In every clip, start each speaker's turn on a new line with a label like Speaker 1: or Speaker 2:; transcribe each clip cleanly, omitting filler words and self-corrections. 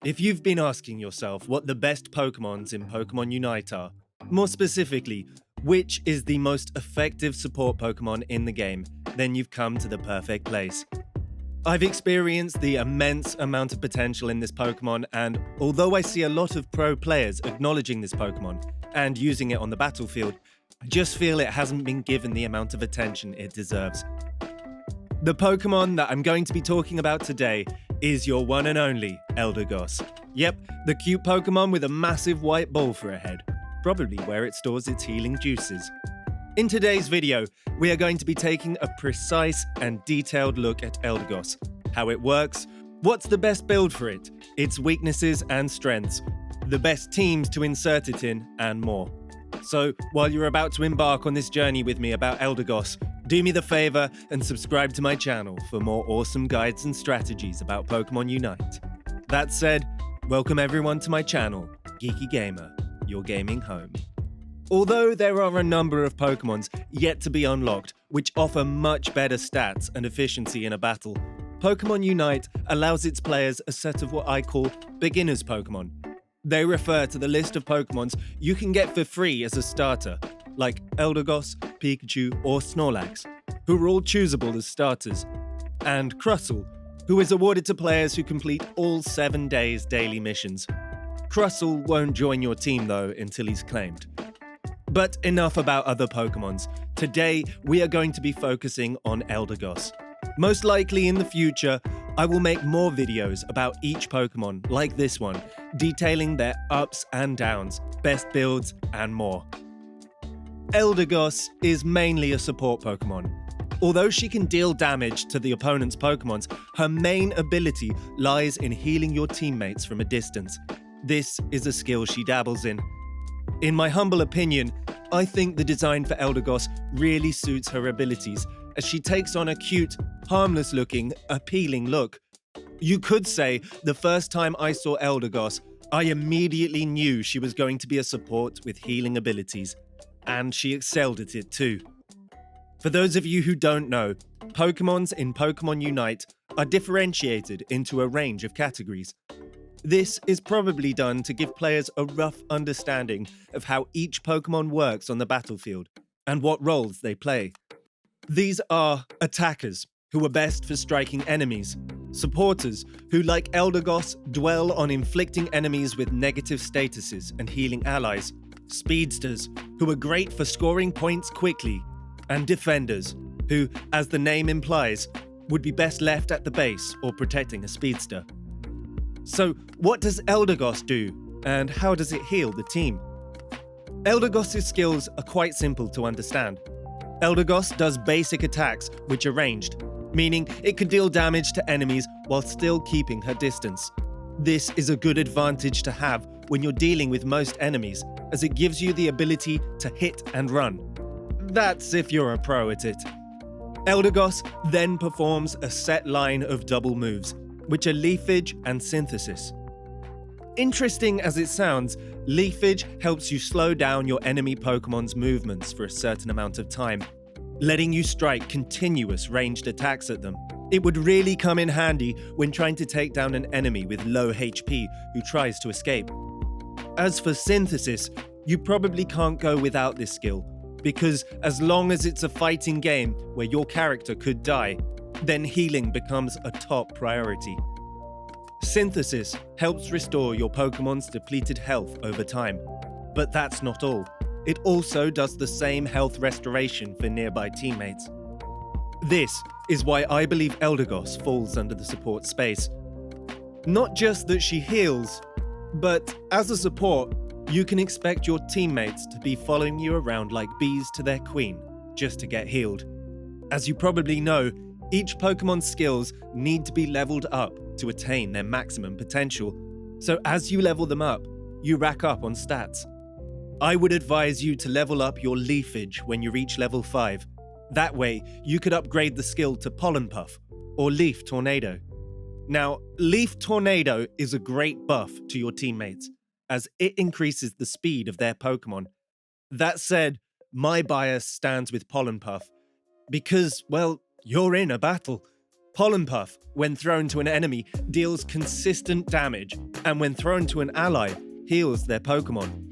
Speaker 1: If you've been asking yourself what the best Pokemons in Pokemon Unite are, more specifically, which is the most effective support Pokemon in the game, then you've come to the perfect place. I've experienced the immense amount of potential in this Pokemon, and although I see a lot of pro players acknowledging this Pokemon and using it on the battlefield, I just feel it hasn't been given the amount of attention it deserves. The Pokemon that I'm going to be talking about today is your one and only Eldegoss. Yep, the cute Pokemon with a massive white ball for a head, probably where it stores its healing juices. In today's video, we are going to be taking a precise and detailed look at Eldegoss, how it works, what's the best build for it, its weaknesses and strengths, the best teams to insert it in, and more. So, while you're about to embark on this journey with me about Eldegoss, do me the favor and subscribe to my channel for more awesome guides and strategies about Pokemon Unite. That said, welcome everyone to my channel, GeekyGamer, your gaming home. Although there are a number of Pokemons yet to be unlocked which offer much better stats and efficiency in a battle, Pokemon Unite allows its players a set of what I call beginners Pokemon. They refer to the list of Pokemons you can get for free as a starter, like Eldegoss, Pikachu, or Snorlax, who are all choosable as starters, and Crustle, who is awarded to players who complete all 7 days daily missions. Crustle won't join your team though until he's claimed. But enough about other Pokemons. Today we are going to be focusing on Eldegoss. Most likely in the future, I will make more videos about each Pokemon like this one, detailing their ups and downs, best builds, and more. Eldegoss is mainly a support Pokemon. Although she can deal damage to the opponent's Pokemons, her main ability lies in healing your teammates from a distance. This is a skill she dabbles in. In my humble opinion, I think the design for Eldegoss really suits her abilities, as she takes on a cute, harmless-looking, appealing look. You could say the first time I saw Eldegoss, I immediately knew she was going to be a support with healing abilities. And she excelled at it too. For those of you who don't know, Pokemons in Pokemon Unite are differentiated into a range of categories. This is probably done to give players a rough understanding of how each Pokemon works on the battlefield and what roles they play. These are attackers, who are best for striking enemies, supporters, who like Eldegoss dwell on inflicting enemies with negative statuses and healing allies, speedsters, who are great for scoring points quickly, and defenders, who, as the name implies, would be best left at the base or protecting a speedster. So, what does Eldegoss do, and how does it heal the team? Eldegoss's skills are quite simple to understand. Eldegoss does basic attacks, which are ranged, meaning it can deal damage to enemies while still keeping her distance. This is a good advantage to have when you're dealing with most enemies, as it gives you the ability to hit and run. That's if you're a pro at it. Eldegoss then performs a set line of double moves, which are Leafage and Synthesis. Interesting as it sounds, Leafage helps you slow down your enemy Pokemon's movements for a certain amount of time, letting you strike continuous ranged attacks at them. It would really come in handy when trying to take down an enemy with low HP who tries to escape. As for Synthesis, you probably can't go without this skill, because as long as it's a fighting game where your character could die, then healing becomes a top priority. Synthesis helps restore your Pokemon's depleted health over time, but that's not all. It also does the same health restoration for nearby teammates. This is why I believe Eldegoss falls under the support space. Not just that she heals, but as a support, you can expect your teammates to be following you around like bees to their queen, just to get healed. As you probably know, each Pokemon's skills need to be leveled up to attain their maximum potential, so as you level them up, you rack up on stats. I would advise you to level up your Leafage when you reach level 5. That way, you could upgrade the skill to Pollen Puff or Leaf Tornado. Now, Leaf Tornado is a great buff to your teammates, as it increases the speed of their Pokemon. That said, my bias stands with Pollen Puff, because, well, you're in a battle. Pollen Puff, when thrown to an enemy, deals consistent damage, and when thrown to an ally, heals their Pokemon.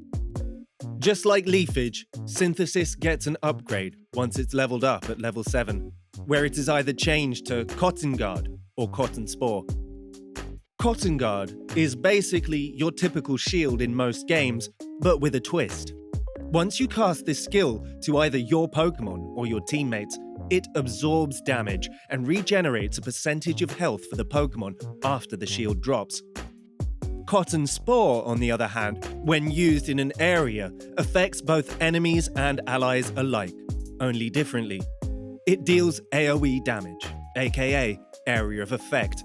Speaker 1: Just like Leafage, Synthesis gets an upgrade once it's leveled up at level 7, where it is either changed to Cotton Guard or Cotton Spore. Cotton Guard is basically your typical shield in most games, but with a twist. Once you cast this skill to either your Pokemon or your teammates, it absorbs damage and regenerates a percentage of health for the Pokemon after the shield drops. Cotton Spore, on the other hand, when used in an area, affects both enemies and allies alike, only differently. It deals AoE damage, aka Area of Effect,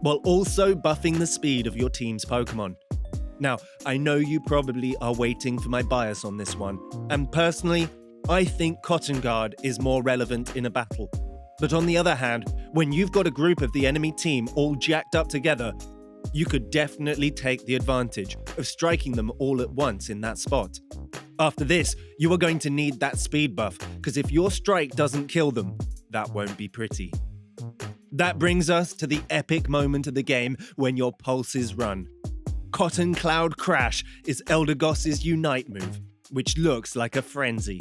Speaker 1: while also buffing the speed of your team's Pokemon. Now, I know you probably are waiting for my bias on this one, and personally, I think Cotton Guard is more relevant in a battle. But on the other hand, when you've got a group of the enemy team all jacked up together, you could definitely take the advantage of striking them all at once in that spot. After this, you are going to need that speed buff, because if your strike doesn't kill them, that won't be pretty. That brings us to the epic moment of the game when your pulses run. Cotton Cloud Crash is Eldegoss's Unite move, which looks like a frenzy.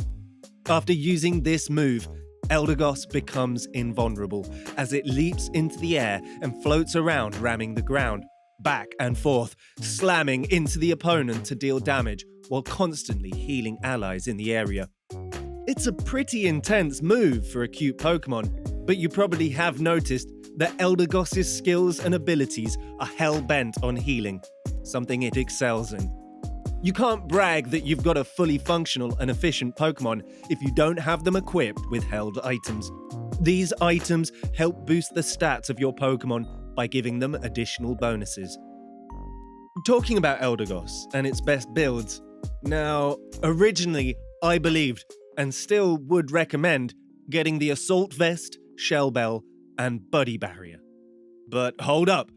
Speaker 1: After using this move, Eldegoss becomes invulnerable as it leaps into the air and floats around, ramming the ground, back and forth, slamming into the opponent to deal damage while constantly healing allies in the area. It's a pretty intense move for a cute Pokemon, but you probably have noticed that Eldegoss's skills and abilities are hell-bent on healing, something it excels in. You can't brag that you've got a fully functional and efficient Pokemon if you don't have them equipped with held items. These items help boost the stats of your Pokemon by giving them additional bonuses. Talking about Eldegoss and its best builds, now, originally I believed, and still would recommend, getting the Assault Vest, Shell Bell, and Buddy Barrier. But hold up.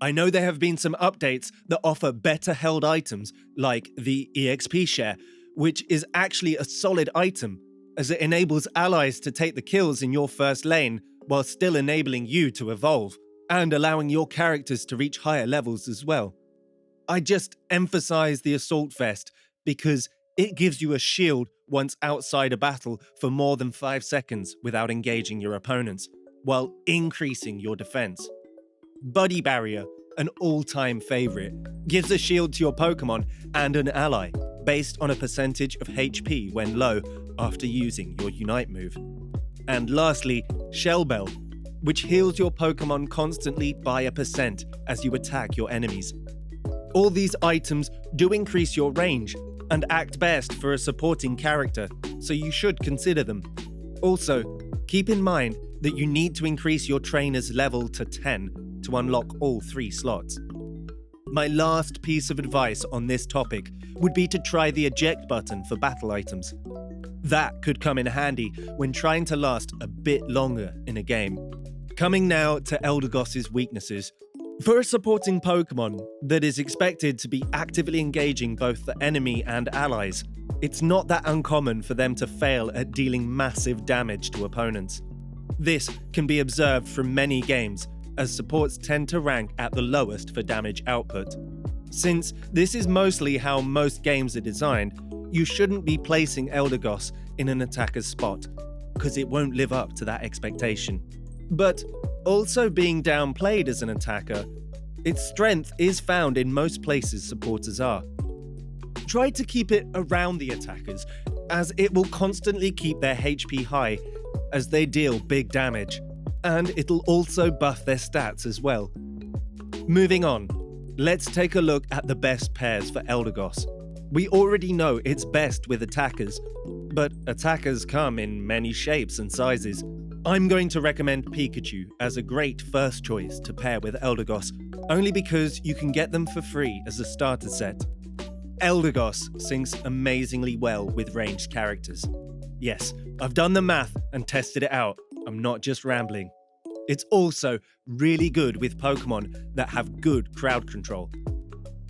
Speaker 1: I know there have been some updates that offer better held items, like the EXP share, which is actually a solid item, as it enables allies to take the kills in your first lane, while still enabling you to evolve, and allowing your characters to reach higher levels as well. I just emphasize the Assault Vest because it gives you a shield once outside a battle for more than 5 seconds without engaging your opponents, while increasing your defense. Buddy Barrier, an all-time favorite, gives a shield to your Pokemon and an ally, based on a percentage of HP when low after using your Unite move. And lastly, Shell Bell, which heals your Pokemon constantly by 1% as you attack your enemies. All these items do increase your range and act best for a supporting character, so you should consider them. Also, keep in mind that you need to increase your trainer's level to 10 to unlock all 3 slots. My last piece of advice on this topic would be to try the eject button for battle items. That could come in handy when trying to last a bit longer in a game. Coming now to Eldegoss's weaknesses. For a supporting Pokemon that is expected to be actively engaging both the enemy and allies, it's not that uncommon for them to fail at dealing massive damage to opponents. This can be observed from many games, as supports tend to rank at the lowest for damage output. Since this is mostly how most games are designed, you shouldn't be placing Eldegoss in an attacker's spot, because it won't live up to that expectation. But also being downplayed as an attacker, its strength is found in most places supporters are. Try to keep it around the attackers, as it will constantly keep their HP high as they deal big damage, and it'll also buff their stats as well. Moving on, let's take a look at the best pairs for Eldegoss. We already know it's best with attackers, but attackers come in many shapes and sizes. I'm going to recommend Pikachu as a great first choice to pair with Eldegoss, only because you can get them for free as a starter set. Eldegoss syncs amazingly well with ranged characters. Yes, I've done the math and tested it out. I'm not just rambling. It's also really good with Pokemon that have good crowd control.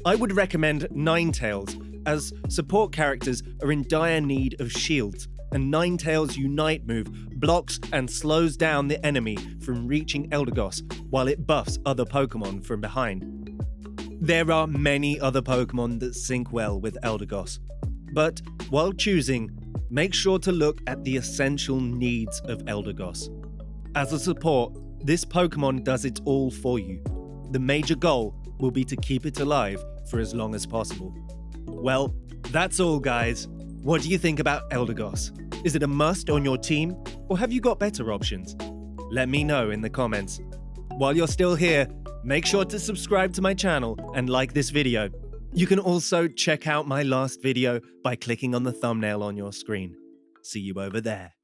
Speaker 1: I would recommend Ninetales, as support characters are in dire need of shields, and Ninetales' Unite move blocks and slows down the enemy from reaching Eldegoss while it buffs other Pokemon from behind. There are many other Pokemon that sync well with Eldegoss, but while choosing, make sure to look at the essential needs of Eldegoss. As a support, this Pokemon does it all for you. The major goal will be to keep it alive for as long as possible. Well, that's all, guys. What do you think about Eldegoss? Is it a must on your team, or have you got better options? Let me know in the comments. While you're still here, make sure to subscribe to my channel and like this video. You can also check out my last video by clicking on the thumbnail on your screen. See you over there.